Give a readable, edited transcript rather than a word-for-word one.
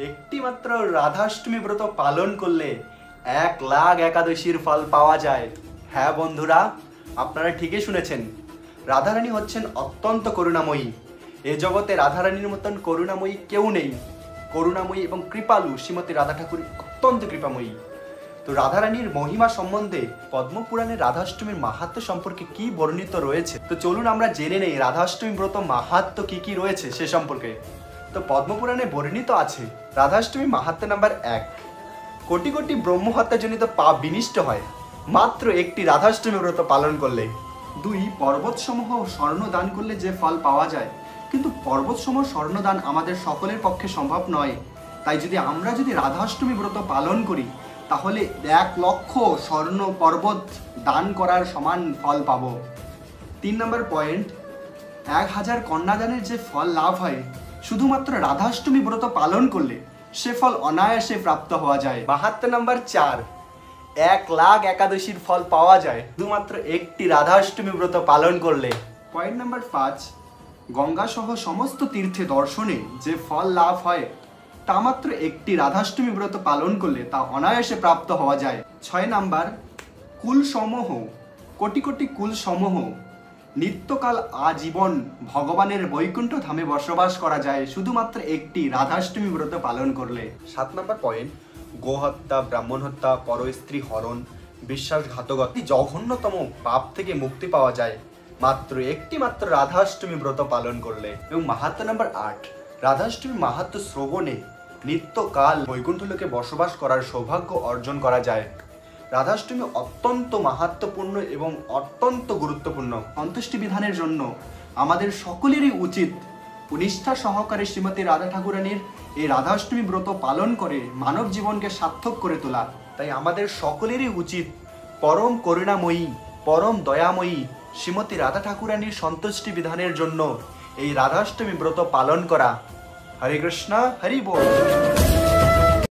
একটি মাত্র রাধাষ্টমী ব্রত পালন করলে 1,00,000 একাদশীর ফল পাওয়া যায়। হ্যাঁ বন্ধুরা, আপনারা ঠিকই শুনেছেন। রাধারানী হচ্ছেন অত্যন্ত করুণাময়ী। এ জগতে রাধারানীর মতন করুণাময়ী কেউ নেই। করুণাময়ী এবং কৃপালু শ্রীমতী রাধা ঠাকুর অত্যন্ত কৃপাময়ী। তো রাধারানীর মহিমা সম্বন্ধে পদ্মপুরাণে রাধাষ্টমীর মাহাত্ম্য সম্পর্কে কি বর্ণিত রয়েছে, তো চলুন আমরা জেনে নেই রাধাষ্টমী ব্রত মাহাত্ম্য কি রয়েছে সে সম্পর্কে। তো পদ্মপুরাণে বর্ণিত আছে রাধাষ্টমী মাহাত্ম্য নাম্বার 1, কোটি কোটি ব্রহ্মহত্যাজনিত পাপ বিনিষ্ট হয় মাত্র একটি রাধাষ্টমী ব্রত পালন করলে। 2, পর্বতসমূহ স্বর্ণ দান করলে যে ফল পাওয়া যায়, কিন্তু পর্বতসমূহ স্বর্ণ দান আমাদের সকলের পক্ষে সম্ভব নয়। তাই আমরা যদি রাধাষ্টমী ব্রত পালন করি তাহলে 1,00,000 স্বর্ণ পর্বত দান করার সমান ফল পাবো। 3 নম্বর পয়েন্ট, 1,000 কন্যাদানের যে ফল লাভ হয় শুধুমাত্র রাধাষ্টমী ব্রত পালন করলে সে ফল অনায়াসে প্রাপ্ত হওয়া যায়। মাহাত্ম্য নাম্বার 4, 1,00,000 একাদশীর ফল পাওয়া যায় শুধুমাত্র একটি রাধাষ্টমী ব্রত পালন করলে। পয়েন্ট নাম্বার 5, গঙ্গা সহ সমস্ত তীর্থে দর্শনে যে ফল লাভ হয় তা মাত্র একটি রাধাষ্টমী ব্রত পালন করলে তা অনায়াসে প্রাপ্ত হওয়া যায়। 6 নাম্বার, কুলসমূহ, কোটি কোটি কুলসমূহ নিত্যকাল আজীবন ভগবানের বৈকুণ্ঠ ধামে বসবাস করা যায় শুধুমাত্র একটি রাধাষ্টমী ব্রত পালন করলে। 7 নম্বর পয়েন্ট, গোহত্যা, ব্রাহ্মণ হত্যা, পরস্ত্রী হরণ, বিশ্বাসঘাতকতা জঘন্যতম পাপ থেকে মুক্তি পাওয়া যায় মাত্র একটি রাধাষ্টমী ব্রত পালন করলে। এবং মাহাত্ম্য নাম্বার 8, রাধাষ্টমী মাহাত্ম্য শ্রবণে নিত্যকাল বৈকুণ্ঠ লোকে বসবাস করার সৌভাগ্য অর্জন করা যায়। রাধাষ্টমী অত্যন্ত মাহাত্ম্যপূর্ণ এবং অত্যন্ত গুরুত্বপূর্ণ। সন্তুষ্টি বিধানের জন্য আমাদের সকলেরই উচিত নিষ্ঠা সহকারে শ্রীমতী রাধা ঠাকুরানীর এই রাধাষ্টমী ব্রত পালন করে মানব জীবনকে সার্থক করে তোলা। তাই আমাদের সকলেরই উচিত পরম করুণাময়ী, পরম দয়াময়ী শ্রীমতী রাধা ঠাকুরানীর সন্তুষ্টি বিধানের জন্য এই রাধাষ্টমী ব্রত পালন করা। হরে কৃষ্ণ, হরি বল।